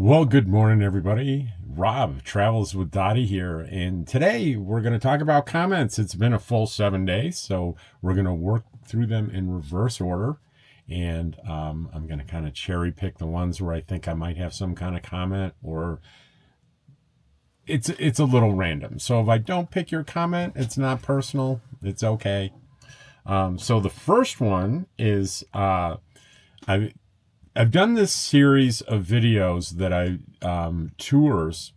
Well, good morning, everybody. Rob, Travels with Dottie here. And today we're going to talk about comments. It's been a full 7 days, so we're going to work through them in reverse order. And I'm going to kind of cherry pick the ones where I think I might have some kind of comment, or it's a little random. So if I don't pick your comment, it's not personal. It's okay. So the first one is I've done this series of videos that tours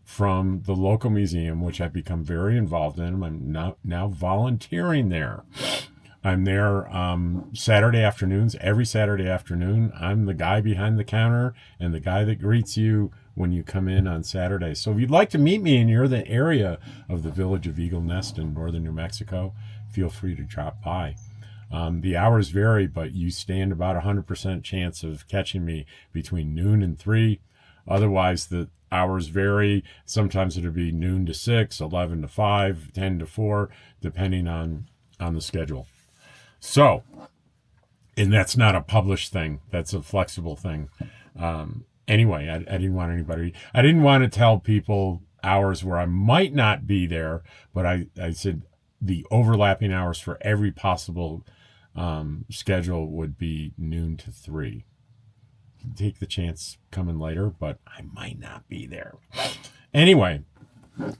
from the local museum, which I've become very involved in. I'm now volunteering there. I'm there Saturday afternoons. Every Saturday afternoon, I'm the guy behind the counter and the guy that greets you when you come in on Saturday. So if you'd like to meet me and you're in the area of the village of Eagle Nest in northern New Mexico, feel free to drop by. The hours vary, but you stand about 100% chance of catching me between noon and 3. Otherwise, the hours vary. Sometimes it'll be noon to 6, 11 to 5, 10 to 4, depending on the schedule. So, and that's not a published thing. That's a flexible thing. Anyway, I didn't want to tell people hours where I might not be there, but I said the overlapping hours for every possible schedule would be noon to 3. Take the chance coming later, but I might not be there. Anyway,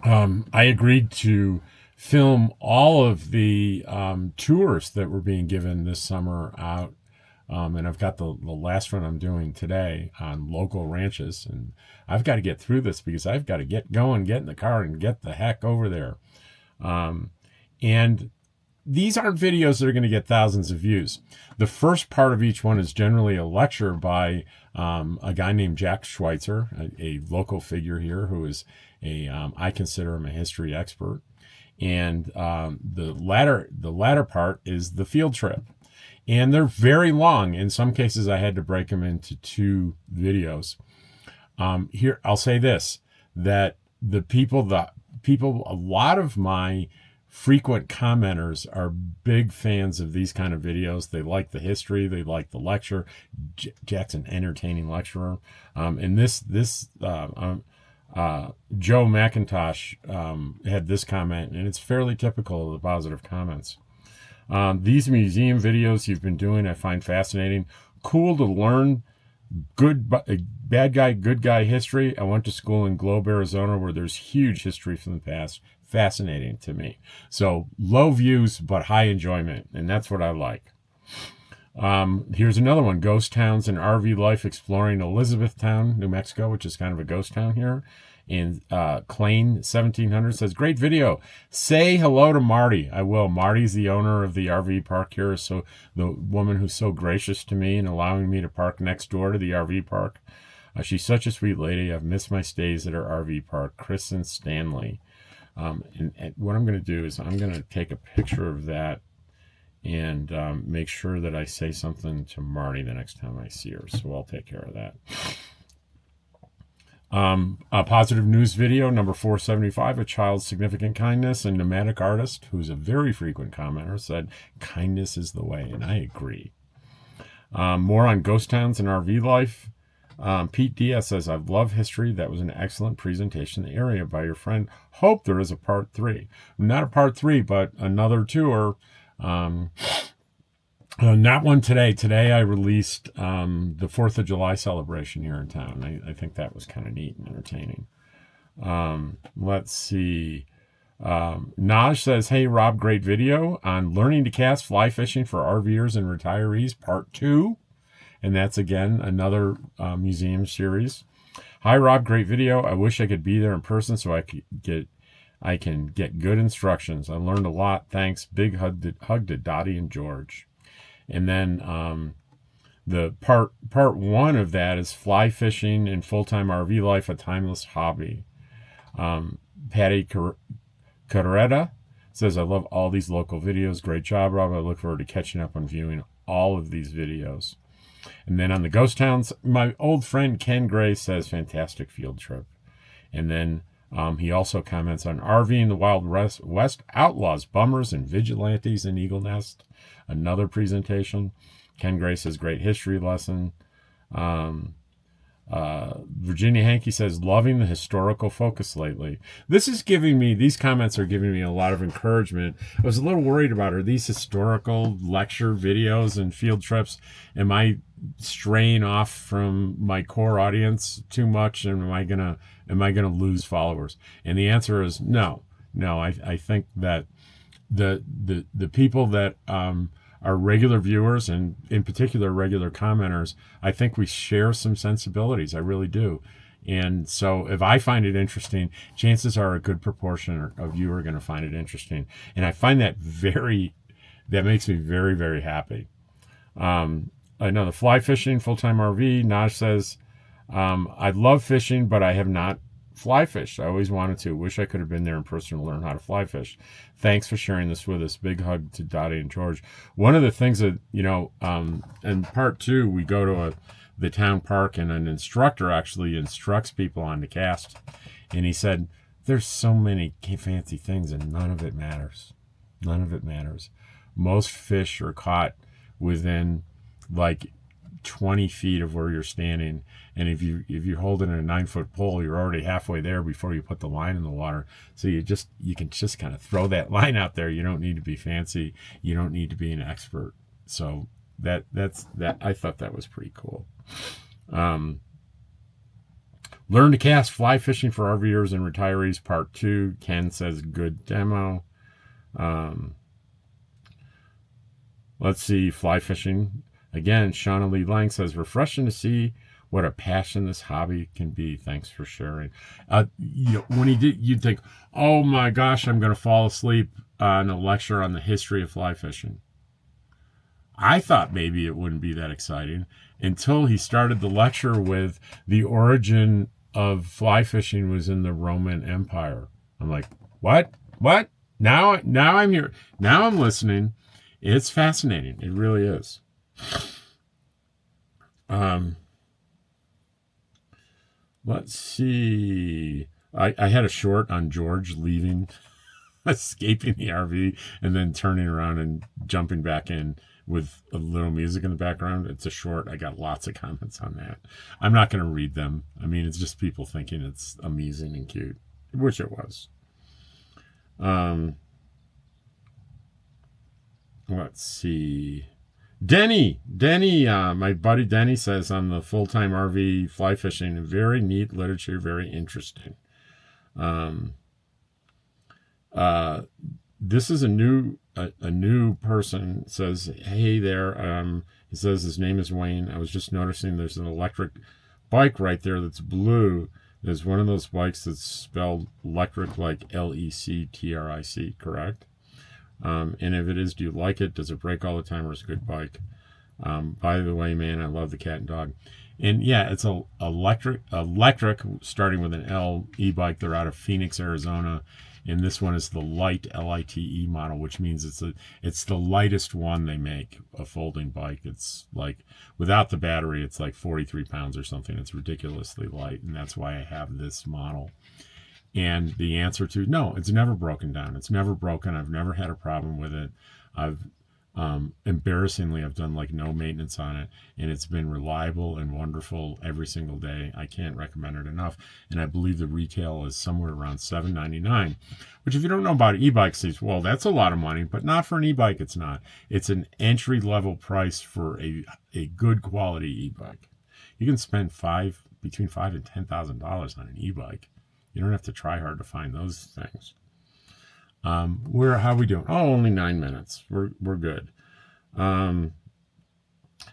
I agreed to film all of the tours that were being given this summer out. And I've got the last one I'm doing today on local ranches. And I've got to get through this because I've got to get going, get in the car, and get the heck over there. And these aren't videos that are going to get thousands of views. The first part of each one is generally a lecture by a guy named Jack Schweitzer, a local figure here who is I consider him a history expert. And the latter part is the field trip. And they're very long. In some cases, I had to break them into 2 videos. Here, I'll say this, that a lot of my frequent commenters are big fans of these kind of videos. They like the history. They like the lecture. Jack's an entertaining lecturer. And Joe McIntosh had this comment, and it's fairly typical of the positive comments. These museum videos you've been doing, I find fascinating. Cool to learn bad guy, good guy history. I went to school in Globe, Arizona, where there's huge history from the past. Fascinating to me. So low views, but high enjoyment. And that's what I like. Here's another one. Ghost towns and RV life exploring Elizabethtown, New Mexico, which is kind of a ghost town here. And Clane 1700 says, great video. Say hello to Marty. I will. Marty's the owner of the RV park here. So the woman who's so gracious to me and allowing me to park next door to the RV park. She's such a sweet lady. I've missed my stays at her RV park. Kristen Stanley. And what I'm going to do is I'm going to take a picture of that and make sure that I say something to Marty the next time I see her. So I'll take care of that. A positive news video, number 475, a child's significant kindness. And Nomadic artist, who's a very frequent commenter, said, kindness is the way. And I agree. More on ghost towns and RV life. Pete Diaz says, I love history. That was an excellent presentation in the area by your friend. Hope there is a part 3. Not a part 3, but another tour. Not one today. Today I released the 4th of July celebration here in town. I think that was kind of neat and entertaining. Let's see. Naj says, hey, Rob, great video on learning to cast fly fishing for RVers and retirees, part 2. And that's, again, another museum series. Hi, Rob. Great video. I wish I could be there in person so I can get good instructions. I learned a lot. Thanks. Big hug to Dottie and George. And then the part 1 of that is fly fishing and full-time RV life, a timeless hobby. Patty Carreta says, I love all these local videos. Great job, Rob. I look forward to catching up on viewing all of these videos. And then on the ghost towns, my old friend Ken Gray says, fantastic field trip. And then he also comments on RV in the Wild West, outlaws, bummers, and vigilantes in Eagle Nest. Another presentation. Ken Gray says, great history lesson. Virginia Hankey says, loving the historical focus lately. These comments are giving me a lot of encouragement. I was a little worried about, are these historical lecture videos and field trips? Am I straying off from my core audience too much? And am I gonna lose followers? And the answer is no. I think that the people that are regular viewers, and in particular regular commenters, I think we share some sensibilities. I really do. And so if I find it interesting, chances are a good proportion of you are going to find it interesting. And I find that makes me very, very happy. I know the fly fishing, full-time RV, Naj says, I love fishing, but I have not fly fished. I always wanted to. Wish I could have been there in person to learn how to fly fish. Thanks for sharing this with us. Big hug to Dottie and George. One of the things that, in part 2, we go to the town park, and an instructor actually instructs people on the cast. And he said, there's so many fancy things and none of it matters. None of it matters. Most fish are caught within like 20 feet of where you're standing, and if you're holding a 9-foot pole, you're already halfway there before you put the line in the water. So you can just kind of throw that line out there. You don't need to be fancy. You don't need to be an expert. So that's I thought that was pretty cool. Learn to cast fly fishing for RVers and retirees, part 2. Ken says good demo. Let's see, fly fishing. Again, Shauna Lee Lang says, refreshing to see what a passion this hobby can be. Thanks for sharing. When he did, you'd think, oh my gosh, I'm going to fall asleep on a lecture on the history of fly fishing. I thought maybe it wouldn't be that exciting until he started the lecture with the origin of fly fishing was in the Roman Empire. I'm like, what? Now I'm here. Now I'm listening. It's fascinating. It really is. Let's see. I had a short on George leaving, escaping the RV, and then turning around and jumping back in with a little music in the background. It's a short. I got lots of comments on that. I'm not going to read them. I mean, it's just people thinking it's amusing and cute, which it was. Let's see. Denny, my buddy Denny says on the full-time RV fly fishing, very neat literature, very interesting. This is a new person, says, hey there. He says his name is Wayne. I was just noticing there's an electric bike right there that's blue. There's one of those bikes that's spelled electric, like Lectric, correct? And if it is, do you like it? Does it break all the time, or is it a good bike? By the way, man, I love the cat and dog. And yeah, it's a electric starting with an L e-bike. They're out of Phoenix, Arizona. And this one is the light LITE model, which means it's the lightest one they make, a folding bike. It's like, without the battery, it's like 43 pounds or something. It's ridiculously light. And that's why I have this model. And the answer to, no, it's never broken down. It's never broken. I've never had a problem with it. Embarrassingly, I've done like no maintenance on it, and it's been reliable and wonderful every single day. I can't recommend it enough. And I believe the retail is somewhere around $7.99, which, if you don't know about e-bikes, well, that's a lot of money, but not for an e-bike. It's not. It's an entry level price for a good quality e-bike. You can spend between $5,000 and $10,000 on an e-bike. You don't have to try hard to find those things. How are we doing? Oh, only 9 minutes. We're good.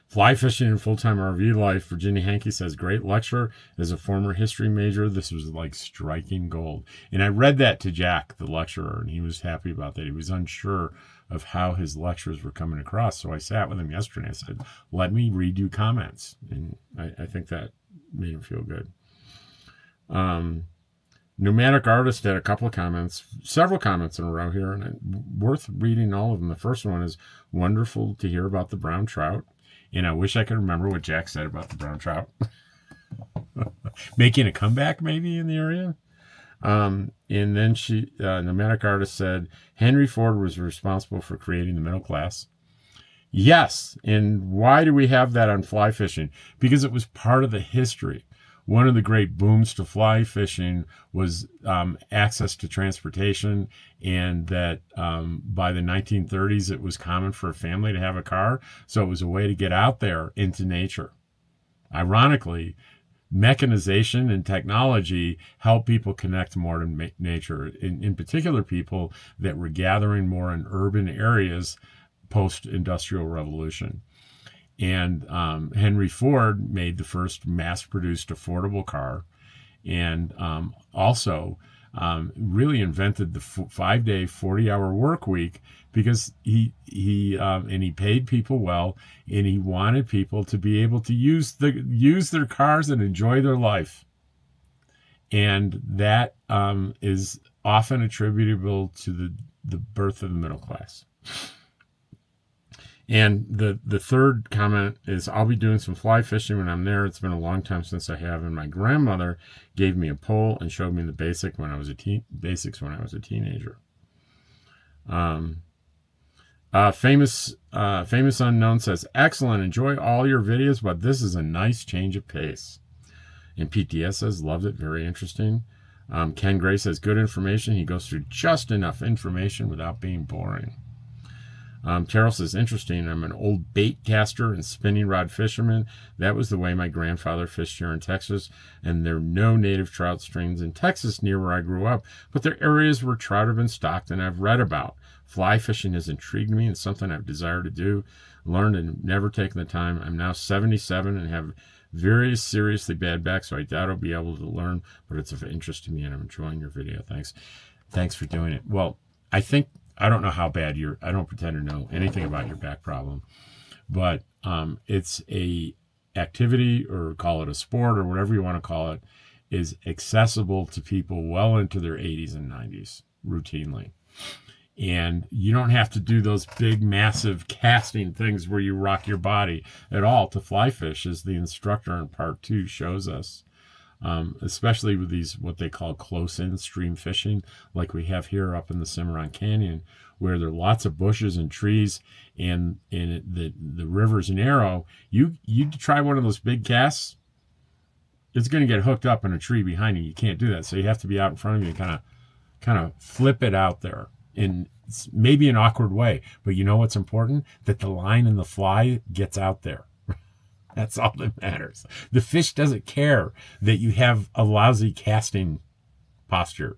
Fly fishing in full-time RV life. Virginia Hankey says, great lecture. As a former history major, this was like striking gold. And I read that to Jack, the lecturer, and he was happy about that. He was unsure of how his lectures were coming across. So I sat with him yesterday and I said, let me read you comments. And I think that made him feel good. Nomadic Artist had a couple of comments, several comments in a row here, and worth reading all of them. The first one is, wonderful to hear about the brown trout. And I wish I could remember what Jack said about the brown trout. Making a comeback maybe in the area. And then Nomadic Artist said, Henry Ford was responsible for creating the middle class. Yes. And why do we have that on fly fishing? Because it was part of the history. one of the great booms to fly fishing was access to transportation, and that by the 1930s, it was common for a family to have a car. So it was a way to get out there into nature. Ironically, mechanization and technology help people connect more to nature, in particular people that were gathering more in urban areas post-industrial revolution. And Henry Ford made the first mass-produced affordable car, and also really invented the 5-day, 40-hour work week, because he paid people well, and he wanted people to be able to use their cars and enjoy their life. And that is often attributable to the birth of the middle class. And the third comment is, I'll be doing some fly fishing when I'm there. It's been a long time since I have, and my grandmother gave me a pole and showed me the basics when I was a teenager. Famous Unknown says, excellent, enjoy all your videos, but this is a nice change of pace. And PTS says, loved it, very interesting. Ken Gray says, good information. He goes through just enough information without being boring. Terrell says, interesting. I'm an old bait caster and spinning rod fisherman. That was the way my grandfather fished here in Texas, and there are no native trout streams in Texas near where I grew up, but there are areas where trout have been stocked and I've read about. Fly fishing has intrigued me and something I've desired to do, learned and never taken the time. I'm now 77 and have very seriously bad back, so I doubt I'll be able to learn, but it's of interest to me and I'm enjoying your video. Thanks for doing it. Well, I don't know how bad I don't pretend to know anything about your back problem, but it's a activity, or call it a sport, or whatever you want to call it, is accessible to people well into their 80s and 90s routinely. And you don't have to do those big, massive casting things where you rock your body at all to fly fish, as the instructor in part 2 shows us. Especially with these, what they call close-in stream fishing, like we have here up in the Cimarron Canyon, where there are lots of bushes and trees, and the river's narrow. You try one of those big casts, it's going to get hooked up in a tree behind you. You can't do that, so you have to be out in front of you and kind of flip it out there in maybe an awkward way. But you know what's important? That the line and the fly gets out there. That's all that matters. The fish doesn't care that you have a lousy casting posture.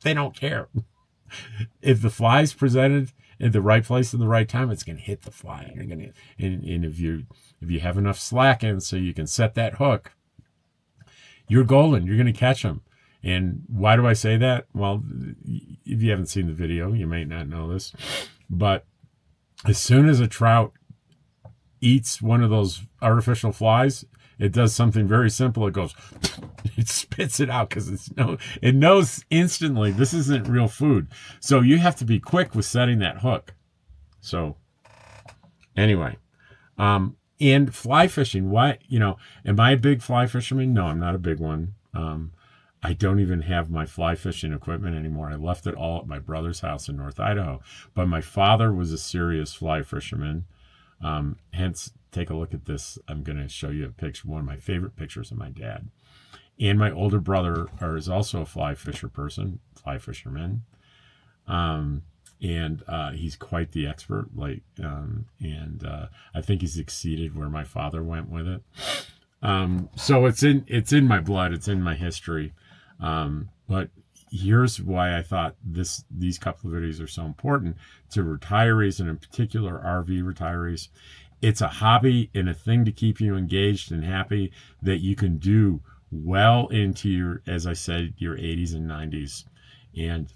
They don't care. If the fly's presented in the right place at the right time, it's going to hit the fly. And if you have enough slack in so you can set that hook, you're golden. You're going to catch them. And why do I say that? Well, if you haven't seen the video, you may not know this. But as soon as a trout eats one of those artificial flies, it does something very simple. It goes, it spits it out, because it knows instantly this isn't real food. So you have to be quick with setting that hook. So anyway, and fly fishing, am I a big fly fisherman? No, I'm not a big one. I don't even have my fly fishing equipment anymore. I left it all at my brother's house in North Idaho. But my father was a serious fly fisherman. Hence, take a look at this. I'm going to show you a picture, one of my favorite pictures of my dad. And my older brother is also a fly fisherman. And he's quite the expert. I think he's exceeded where my father went with it. So it's in my blood. It's in my history. But here's why I thought these couple of videos are so important to retirees, and in particular RV retirees. It's a hobby and a thing to keep you engaged and happy that you can do well into your, as I said, your 80s and 90s. And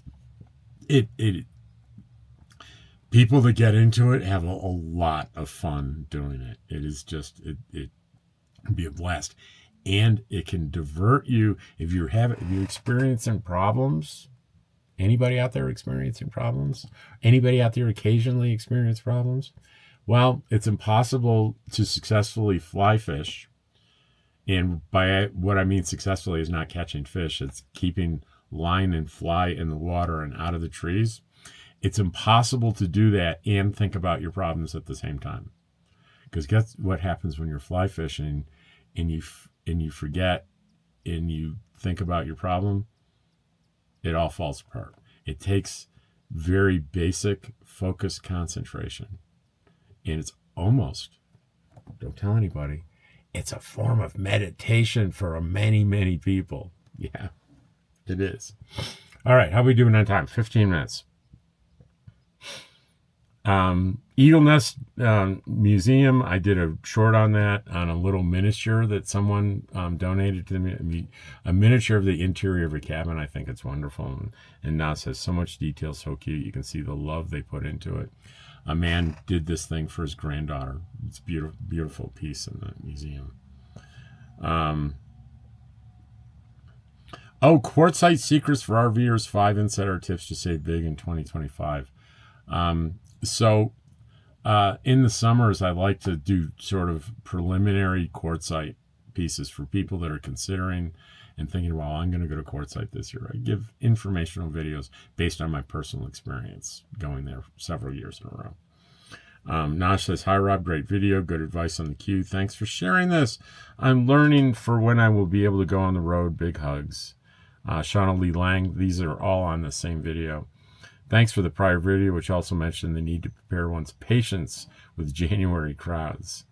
people that get into it have a lot of fun doing it. It is just, it can be a blast. And it can divert you if you're experiencing problems. Anybody out there experiencing problems? Anybody out there occasionally experience problems? Well, it's impossible to successfully fly fish. And by what I mean successfully is not catching fish. It's keeping line and fly in the water and out of the trees. It's impossible to do that and think about your problems at the same time. Because guess what happens when you're fly fishing and you forget and you think about your problem, it all falls apart. It takes very basic focused concentration. And it's almost, don't tell anybody, it's a form of meditation for many, many people. Yeah, it is. All right, how are we doing on time? 15 minutes. Eagle Nest Museum, I did a short on that, on a little miniature that someone donated to me, a miniature of the interior of a cabin. I think it's wonderful, and Nas has so much detail, so cute. You can see the love they put into it. A man did this thing for his granddaughter. It's a beautiful, beautiful piece in the museum. Quartzite secrets for RVers, 5 insider tips to save big in 2025. In the summers, I like to do sort of preliminary quartzite pieces for people that are considering and thinking, well, I'm going to go to quartzite this year. I give informational videos based on my personal experience going there several years in a row. Nash says, hi, Rob, great video. Good advice on the queue. Thanks for sharing this. I'm learning for when I will be able to go on the road. Big hugs. Shauna Lee Lang, these are all on the same video. Thanks for the prior video, which also mentioned the need to prepare one's patience with January crowds.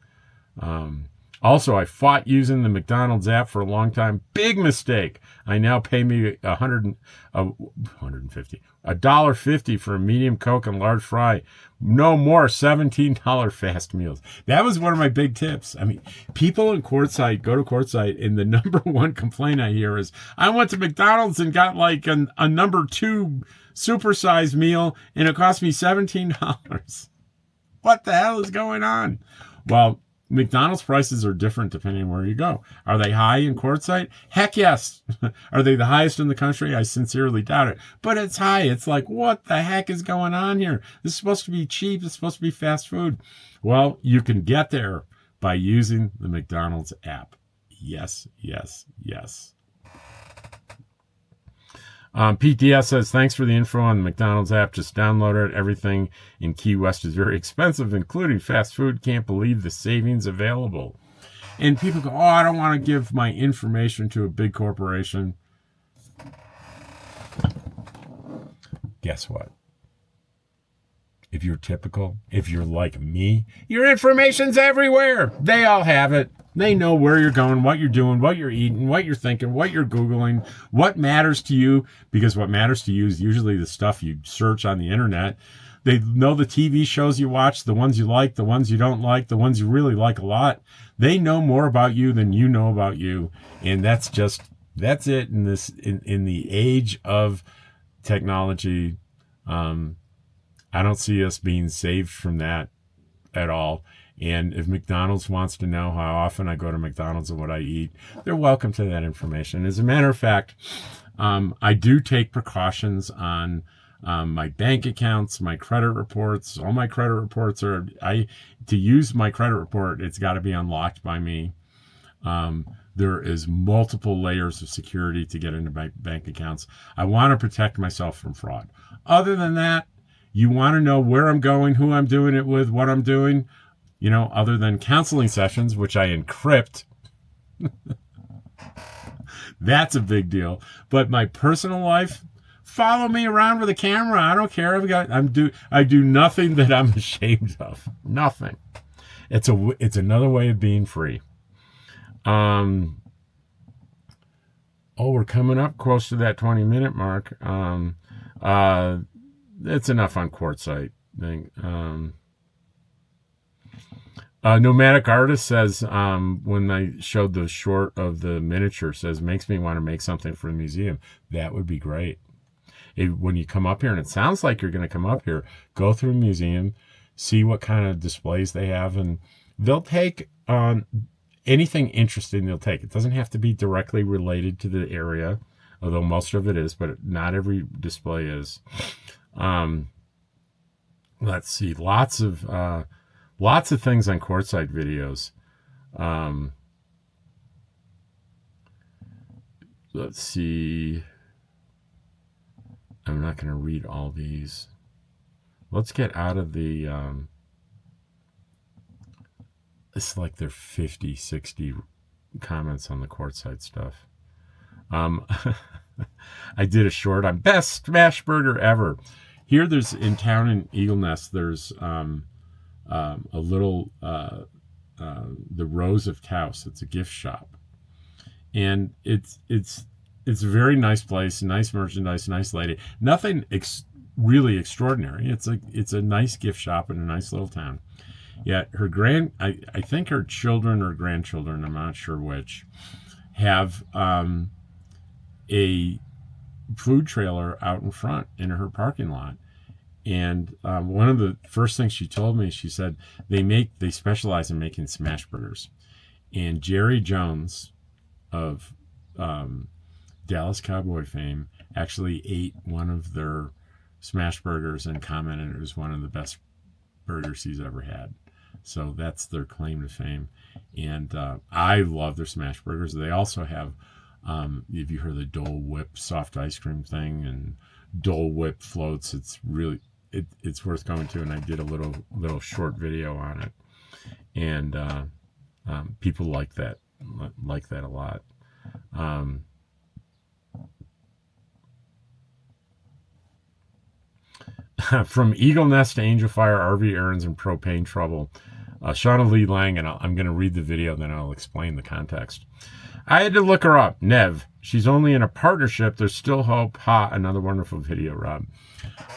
Also, I fought using the McDonald's app for a long time. Big mistake. I now pay me $1.50 for a medium Coke and large fry. No more $17 fast meals. That was one of my big tips. I mean, people in Quartzsite go to Quartzsite, and the number one complaint I hear is, I went to McDonald's and got like a number 2 supersized meal, and it cost me $17. What the hell is going on? Well, McDonald's prices are different depending on where you go. Are they high in Quartzsite? Heck yes. Are they the highest in the country? I sincerely doubt it. But it's high. It's like, what the heck is going on here? This is supposed to be cheap. It's supposed to be fast food. Well, you can get there by using the McDonald's app. Yes, yes, yes. Pete Diaz says, thanks for the info on the McDonald's app. Just download it. Everything in Key West is very expensive, including fast food. Can't believe the savings available. And people go, I don't want to give my information to a big corporation. Guess what? If you're typical, if you're like me, your information's everywhere. They all have it. They know where you're going, what you're doing, what you're eating, what you're thinking, what you're Googling, what matters to you, because what matters to you is usually the stuff you search on the internet. They know the TV shows you watch, the ones you like, the ones you don't like, the ones you really like a lot. They know more about you than you know about you. And that's it in the age of technology. I don't see us being saved from that at all. And if McDonald's wants to know how often I go to McDonald's and what I eat, they're welcome to that information. As a matter of fact, I do take precautions on my bank accounts, my credit reports. All my credit reports to use my credit report, it's got to be unlocked by me. There is multiple layers of security to get into my bank accounts. I want to protect myself from fraud. Other than that, you want to know where I'm going, who I'm doing it with, what I'm doing, other than counseling sessions, which I encrypt. That's a big deal. But my personal life, follow me around with a camera. I don't care. I do nothing that I'm ashamed of. Nothing. It's another way of being free. We're coming up close to that 20-minute mark. That's enough on Quartzsite thing. Nomadic Artist says, when I showed the short of the miniature, says, makes me want to make something for the museum. That would be great. When you come up here, and it sounds like you're going to come up here, go through the museum, see what kind of displays they have, and they'll take anything interesting they'll take. It doesn't have to be directly related to the area, although most of it is, but not every display is. Let's see, lots of things on Quartzsite videos. Let's see. I'm not going to read all these. Let's get out of the, it's like there are 50, 60 comments on the Quartzsite stuff. Um, I did a short on best smash burger ever. Here, there's in town in Eagle Nest. There's a little the Rose of Taos. It's a gift shop, and it's a very nice place, nice merchandise, nice lady. Nothing really extraordinary. It's a nice gift shop in a nice little town. Yet her I think her children or grandchildren, I'm not sure which, have a food trailer out in front in her parking lot. And one of the first things she told me, she said they specialize in making smash burgers. And Jerry Jones of Dallas Cowboy fame actually ate one of their smash burgers and commented it was one of the best burgers he's ever had. So that's their claim to fame. And I love their smash burgers. They also have, if you heard the Dole Whip soft ice cream thing and Dole Whip floats, it's really, it's worth going to. And I did a little short video on it. And people like that a lot. From Eagle Nest to Angel Fire, RV errands, and propane trouble. Shauna Lee Lang, and I'm going to read the video, then I'll explain the context. I had to look her up. Nev. She's only in a partnership. There's still hope. Ha, another wonderful video, Rob.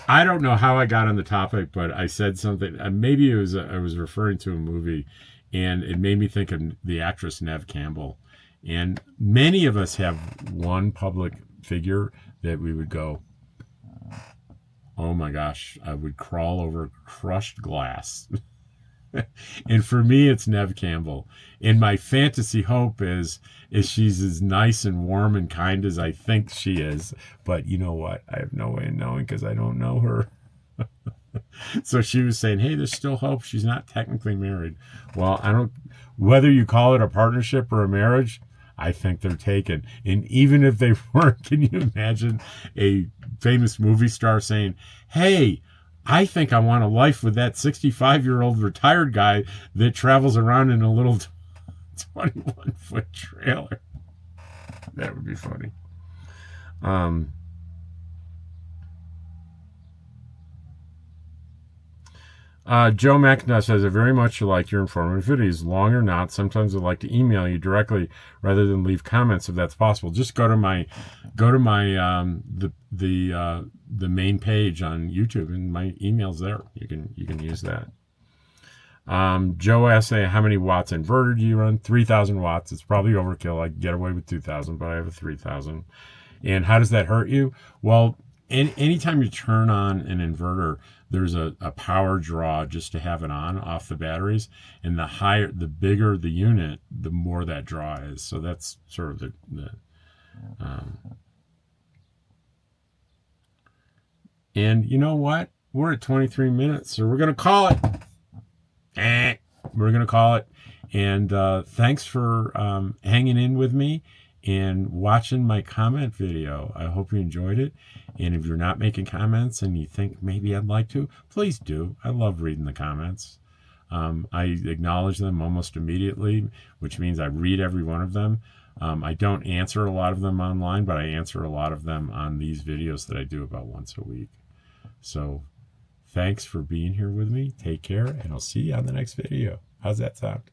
I don't know how I got on the topic, but I said something. Maybe it was I was referring to a movie, and it made me think of the actress Nev Campbell. And many of us have one public figure that we would go, oh my gosh, I would crawl over crushed glass. And for me, it's Nev Campbell. And my fantasy hope is she's as nice and warm and kind as I think she is. But you know what? I have no way of knowing because I don't know her. So she was saying, hey, there's still hope. She's not technically married. Well, whether you call it a partnership or a marriage, I think they're taken. And even if they weren't, can you imagine a famous movie star saying, hey, I think I want a life with that 65-year-old retired guy that travels around in a little 21-foot trailer. That would be funny. Joe McIntosh says, I very much like your informative videos, long or not. Sometimes I'd like to email you directly rather than leave comments if that's possible. Just go to my the main page on YouTube, and my email's there. You can use that. Joe asks, how many watts inverter do you run? 3,000 watts. It's probably overkill. I can get away with 2,000, but I have a 3,000. And how does that hurt you? Well, anytime you turn on an inverter, there's a power draw just to have it on off the batteries. And the bigger the unit, the more that draw is. So that's sort of the and you know what? We're at 23 minutes, so we're going to call it. We're going to call it. And thanks for hanging in with me and watching my comment video. I hope you enjoyed it. And if you're not making comments and you think maybe I'd like to, please do. I love reading the comments. I acknowledge them almost immediately, which means I read every one of them. I don't answer a lot of them online, but I answer a lot of them on these videos that I do about once a week. So thanks for being here with me. Take care, and I'll see you on the next video. How's that sound?